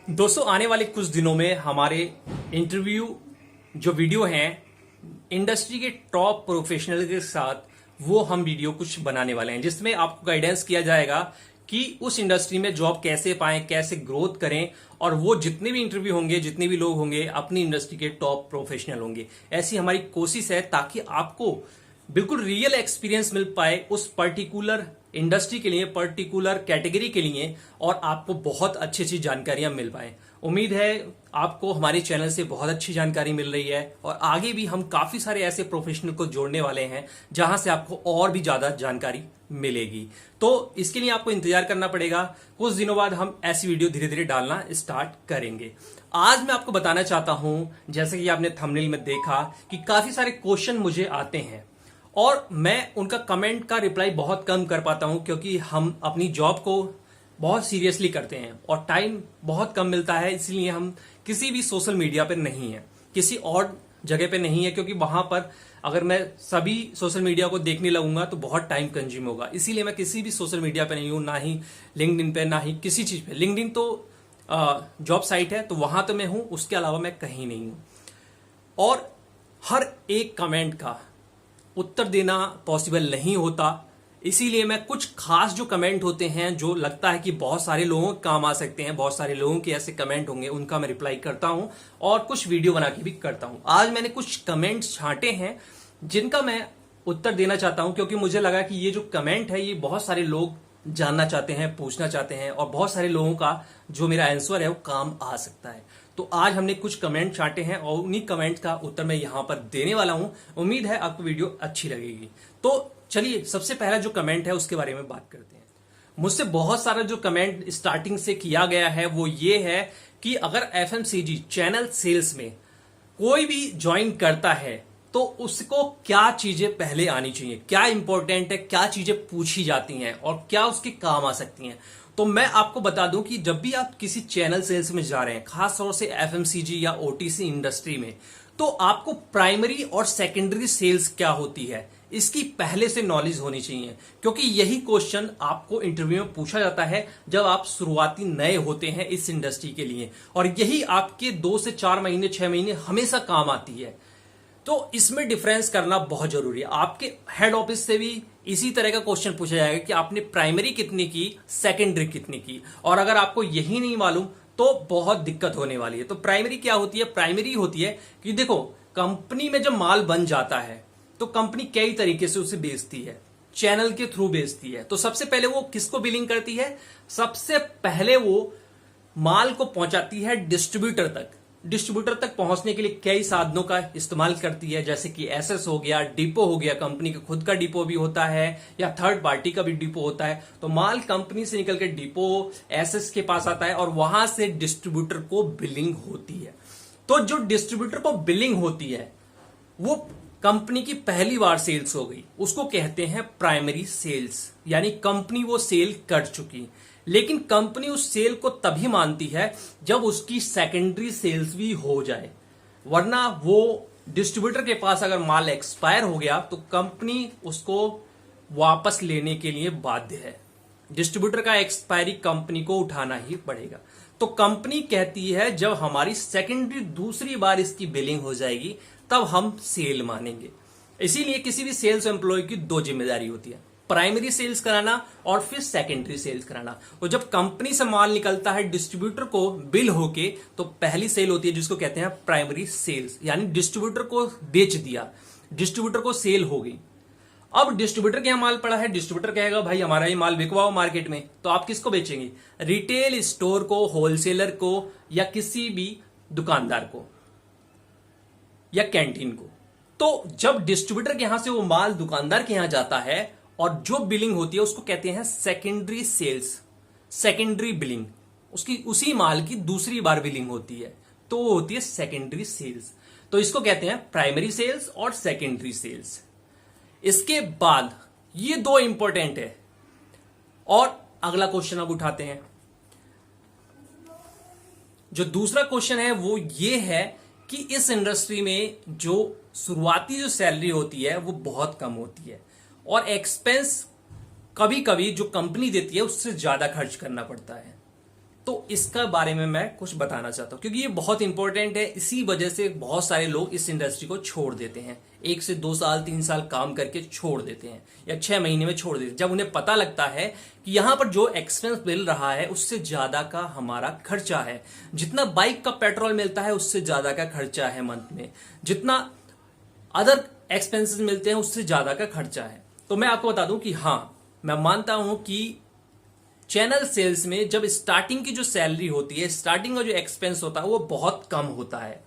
दोस्तों, आने वाले कुछ दिनों में हमारे इंटरव्यू जो वीडियो हैं इंडस्ट्री के टॉप प्रोफेशनल के साथ, वो हम वीडियो कुछ बनाने वाले हैं जिसमें आपको गाइडेंस किया जाएगा कि उस इंडस्ट्री में जॉब कैसे पाएं, कैसे ग्रोथ करें। और वो जितने भी इंटरव्यू होंगे, जितने भी लोग होंगे, अपनी इंडस्ट्री के टॉप प्रोफेशनल होंगे। ऐसी हमारी कोशिश है ताकि आपको बिल्कुल रियल एक्सपीरियंस मिल पाए उस पर्टिकुलर इंडस्ट्री के लिए, पर्टिकुलर कैटेगरी के लिए, और आपको बहुत अच्छी अच्छी जानकारियां मिल पाए। उम्मीद है आपको हमारे चैनल से बहुत अच्छी जानकारी मिल रही है और आगे भी हम काफी सारे ऐसे प्रोफेशनल को जोड़ने वाले हैं जहां से आपको और भी ज्यादा जानकारी मिलेगी। तो इसके लिए आपको इंतजार करना पड़ेगा। कुछ दिनों बाद हम ऐसी वीडियो धीरे धीरे डालना स्टार्ट करेंगे। आज मैं आपको बताना चाहता हूं, जैसे कि आपने थंबनेल में देखा कि काफी सारे क्वेश्चन मुझे आते हैं और मैं उनका कमेंट का रिप्लाई बहुत कम कर पाता हूं, क्योंकि हम अपनी जॉब को बहुत सीरियसली करते हैं और टाइम बहुत कम मिलता है। इसलिए हम किसी भी सोशल मीडिया पे नहीं है, किसी और जगह पे नहीं है, क्योंकि वहां पर अगर मैं सभी सोशल मीडिया को देखने लगूंगा तो बहुत टाइम कंज्यूम होगा। इसीलिए मैं किसी भी सोशल मीडिया पे नहीं हूं, ना ही लिंक्डइन पे, ना ही किसी चीज पे। लिंक्डइन तो जॉब साइट है तो वहां तो मैं हूं, उसके अलावा मैं कहीं नहीं हूं। और हर एक कमेंट का उत्तर देना पॉसिबल नहीं होता, इसीलिए मैं कुछ खास जो कमेंट होते हैं, जो लगता है कि बहुत सारे लोगों के काम आ सकते हैं, बहुत सारे लोगों के ऐसे कमेंट होंगे, उनका मैं रिप्लाई करता हूं और कुछ वीडियो बना के भी करता हूं। आज मैंने कुछ कमेंट्स छांटे हैं जिनका मैं उत्तर देना चाहता हूं, क्योंकि मुझे लगा कि ये जो कमेंट है ये बहुत सारे लोग जानना चाहते हैं, पूछना चाहते हैं, और बहुत सारे लोगों का जो मेरा आंसर है वो काम आ सकता है। तो आज हमने कुछ कमेंट छांटे हैं और उन्हीं कमेंट का उत्तर मैं यहां पर देने वाला हूं। उम्मीद है आपको वीडियो अच्छी लगेगी। तो चलिए, सबसे पहला जो कमेंट है उसके बारे में बात करते हैं। मुझसे बहुत सारा जो कमेंट स्टार्टिंग से किया गया है वो ये है कि अगर एफएमसीजी चैनल सेल्स में कोई भी ज्वाइन करता है तो उसको क्या चीजें पहले आनी चाहिए, क्या इंपॉर्टेंट है, क्या चीजें पूछी जाती हैं और क्या उसके काम आ सकती हैं। तो मैं आपको बता दूं कि जब भी आप किसी चैनल सेल्स में जा रहे हैं, खास तौर से एफएमसीजी या ओटीसी इंडस्ट्री में, तो आपको प्राइमरी और सेकेंडरी सेल्स क्या होती है इसकी पहले से नॉलेज होनी चाहिए, क्योंकि यही क्वेश्चन आपको इंटरव्यू में पूछा जाता है जब आप शुरुआती नए होते हैं इस इंडस्ट्री के लिए, और यही आपके 2 से 4 महीने, 6 महीने हमेशा काम आती है। तो इसमें डिफरेंस करना बहुत जरूरी है। आपके हेड ऑफिस से भी इसी तरह का क्वेश्चन पूछा जाएगा कि आपने प्राइमरी कितनी की, सेकेंडरी कितनी की, और अगर आपको यही नहीं मालूम तो बहुत दिक्कत होने वाली है। तो प्राइमरी क्या होती है? प्राइमरी होती है कि देखो, कंपनी में जब माल बन जाता है तो कंपनी कई तरीके से उसे बेचती है, चैनल के थ्रू बेचती है। तो सबसे पहले वो किसको बिलिंग करती है? सबसे पहले वो माल को पहुंचाती है डिस्ट्रीब्यूटर तक। डिस्ट्रीब्यूटर तक पहुंचने के लिए कई साधनों का इस्तेमाल करती है, जैसे कि एसएस हो गया, डिपो हो गया, कंपनी का खुद का डिपो भी होता है या थर्ड पार्टी का भी डिपो होता है। तो माल कंपनी से निकल के डिपो, एसएस के पास आता है और वहां से डिस्ट्रीब्यूटर को बिलिंग होती है। तो जो डिस्ट्रीब्यूटर को बिलिंग होती है वो कंपनी की पहली बार सेल्स हो गई, उसको कहते हैं प्राइमरी सेल्स, यानी कंपनी वो सेल कर चुकी। लेकिन कंपनी उस सेल को तभी मानती है जब उसकी सेकेंडरी सेल्स भी हो जाए, वरना वो डिस्ट्रीब्यूटर के पास अगर माल एक्सपायर हो गया तो कंपनी उसको वापस लेने के लिए बाध्य है। डिस्ट्रीब्यूटर का एक्सपायरी कंपनी को उठाना ही पड़ेगा। तो कंपनी कहती है जब हमारी सेकेंडरी दूसरी बार इसकी बिलिंग हो जाएगी तब हम सेल मानेंगे। इसीलिए किसी भी सेल्स एम्प्लॉय की 2 जिम्मेदारी होती है, प्राइमरी सेल्स कराना और फिर सेकेंडरी सेल्स कराना। और जब कंपनी से माल निकलता है डिस्ट्रीब्यूटर को बिल होके, तो पहली सेल होती है जिसको कहते हैं प्राइमरी सेल्स, यानी डिस्ट्रीब्यूटर को बेच दिया, डिस्ट्रीब्यूटर को सेल हो गई। अब डिस्ट्रीब्यूटर के यहां माल पड़ा है, डिस्ट्रीब्यूटर कहेगा भाई हमारा ये माल बिकवाओ मार्केट में, तो आप किसको बेचेंगे? रिटेल स्टोर को, होलसेलर को, या किसी भी दुकानदार को या कैंटीन को। तो जब डिस्ट्रीब्यूटर के यहां से वो माल दुकानदार के यहां जाता है और जो बिलिंग होती है उसको कहते हैं सेकेंडरी सेल्स, सेकेंडरी बिलिंग, उसकी उसी माल की दूसरी बार बिलिंग होती है, तो वो होती है सेकेंडरी सेल्स। तो इसको कहते हैं प्राइमरी सेल्स और सेकेंडरी सेल्स। इसके बाद ये 2 इंपॉर्टेंट है। और अगला क्वेश्चन अब उठाते हैं। जो दूसरा क्वेश्चन है वो ये है कि इस इंडस्ट्री में जो शुरुआती जो सैलरी होती है वो बहुत कम होती है और एक्सपेंस कभी कभी जो कंपनी देती है उससे ज्यादा खर्च करना पड़ता है। तो इसका बारे में मैं कुछ बताना चाहता हूं, क्योंकि ये बहुत इंपॉर्टेंट है। इसी वजह से बहुत सारे लोग इस इंडस्ट्री को छोड़ देते हैं, 1 से 2 साल 3 साल काम करके छोड़ देते हैं, या 6 महीने में छोड़ देते हैं, जब उन्हें पता लगता है कि यहां पर जो एक्सपेंस मिल रहा है उससे ज्यादा का हमारा खर्चा है। जितना बाइक का पेट्रोल मिलता है उससे ज्यादा का खर्चा है मंथ में, जितना अदर एक्सपेंसेस मिलते हैं उससे ज्यादा का खर्चा है। तो मैं आपको बता दूं कि हाँ, मैं मानता हूं कि चैनल सेल्स में जब स्टार्टिंग की जो सैलरी होती है, स्टार्टिंग का जो एक्सपेंस होता है वो बहुत कम होता है,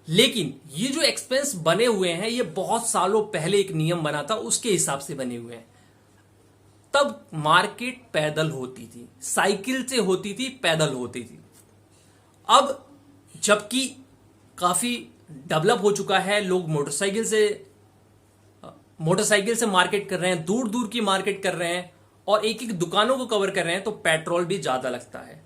लेकिन ये जो एक्सपेंस बने हुए हैं ये बहुत सालों पहले एक नियम बना था, उसके हिसाब से बने हुए हैं। तब मार्केट पैदल होती थी, साइकिल से होती थी, पैदल होती थी। अब जबकि काफी डेवलप हो चुका है, लोग मोटरसाइकिल से मार्केट कर रहे हैं, दूर दूर की मार्केट कर रहे हैं और एक एक दुकानों को कवर कर रहे हैं, तो पेट्रोल भी ज्यादा लगता है।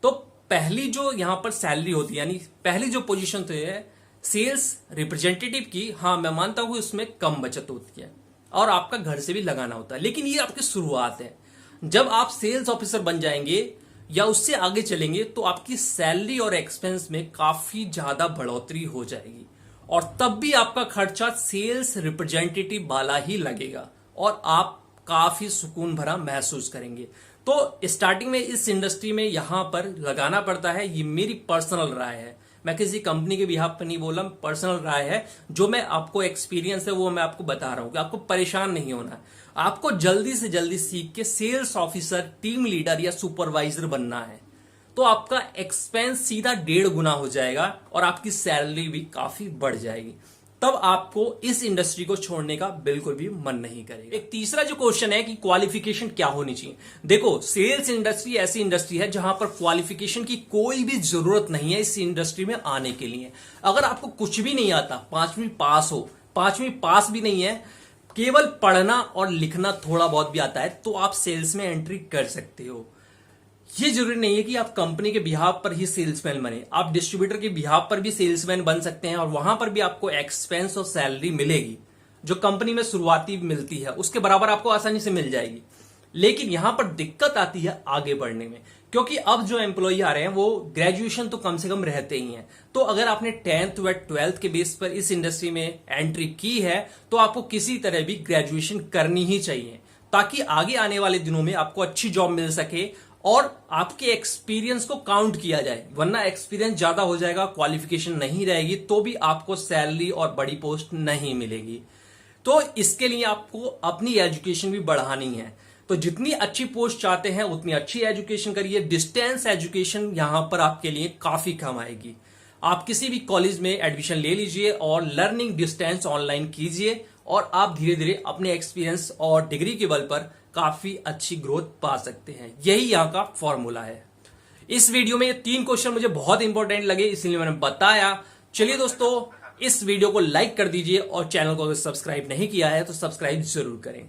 तो पहली जो यहां पर सैलरी होती है, यानी पहली जो पोजीशन तो है सेल्स रिप्रेजेंटेटिव की, हाँ मैं मानता हूं उसमें कम बचत होती है और आपका घर से भी लगाना होता है, लेकिन ये आपकी शुरुआत है। जब आप सेल्स ऑफिसर बन जाएंगे या उससे आगे चलेंगे तो आपकी सैलरी और एक्सपेंस में काफी ज्यादा बढ़ोतरी हो जाएगी, और तब भी आपका खर्चा सेल्स रिप्रेजेंटेटिव वाला ही लगेगा और आप काफी सुकून भरा महसूस करेंगे। तो स्टार्टिंग में इस इंडस्ट्री में यहां पर लगाना पड़ता है, ये मेरी पर्सनल राय है, मैं किसी कंपनी के बिहाफ पर नहीं बोल रहा, पर्सनल राय है। जो मैं आपको एक्सपीरियंस है वो मैं आपको बता रहा हूं कि आपको परेशान नहीं होना है, आपको जल्दी से जल्दी सीख के सेल्स ऑफिसर, टीम लीडर या सुपरवाइजर बनना है, तो आपका एक्सपेंस सीधा 1.5 गुना हो जाएगा और आपकी सैलरी भी काफी बढ़ जाएगी। तब आपको इस इंडस्ट्री को छोड़ने का बिल्कुल भी मन नहीं करेगा। एक तीसरा जो क्वेश्चन है कि क्वालिफिकेशन क्या होनी चाहिए। देखो, सेल्स इंडस्ट्री ऐसी इंडस्ट्री है जहां पर क्वालिफिकेशन की कोई भी जरूरत नहीं है इस इंडस्ट्री में आने के लिए। अगर आपको कुछ भी नहीं आता, 5वीं पास हो, 5वीं पास भी नहीं है, केवल पढ़ना और लिखना थोड़ा बहुत भी आता है, तो आप सेल्स में एंट्री कर सकते हो। ये जरूरी नहीं है कि आप कंपनी के बिहाफ पर ही सेल्समैन बने, आप डिस्ट्रीब्यूटर के बिहाफ पर भी सेल्समैन बन सकते हैं और वहां पर भी आपको एक्सपेंस और सैलरी मिलेगी जो कंपनी में शुरुआती मिलती है, उसके बराबर आपको आसानी से मिल जाएगी। लेकिन यहां पर दिक्कत आती है आगे बढ़ने में, क्योंकि अब जो एम्प्लॉय आ रहे हैं वो ग्रेजुएशन तो कम से कम रहते ही हैं। तो अगर आपने 10th व 12th के बेस पर इस इंडस्ट्री में एंट्री की है तो आपको किसी तरह भी ग्रेजुएशन करनी ही चाहिए, ताकि आगे आने वाले दिनों में आपको अच्छी जॉब मिल सके और आपके एक्सपीरियंस को काउंट किया जाए। वरना एक्सपीरियंस ज्यादा हो जाएगा, क्वालिफिकेशन नहीं रहेगी, तो भी आपको सैलरी और बड़ी पोस्ट नहीं मिलेगी। तो इसके लिए आपको अपनी एजुकेशन भी बढ़ानी है। तो जितनी अच्छी पोस्ट चाहते हैं उतनी अच्छी एजुकेशन करिए। डिस्टेंस एजुकेशन यहां पर आपके लिए काफी काम आएगी। आप किसी भी कॉलेज में एडमिशन ले लीजिए और लर्निंग डिस्टेंस ऑनलाइन कीजिए और आप धीरे धीरे अपने एक्सपीरियंस और डिग्री के बल पर काफी अच्छी ग्रोथ पा सकते हैं। यही यहाँ का फॉर्मूला है। इस वीडियो में ये 3 क्वेश्चन मुझे बहुत इंपॉर्टेंट लगे, इसलिए मैंने बताया। चलिए दोस्तों, इस वीडियो को लाइक कर दीजिए और चैनल को अगर सब्सक्राइब नहीं किया है तो सब्सक्राइब जरूर करें।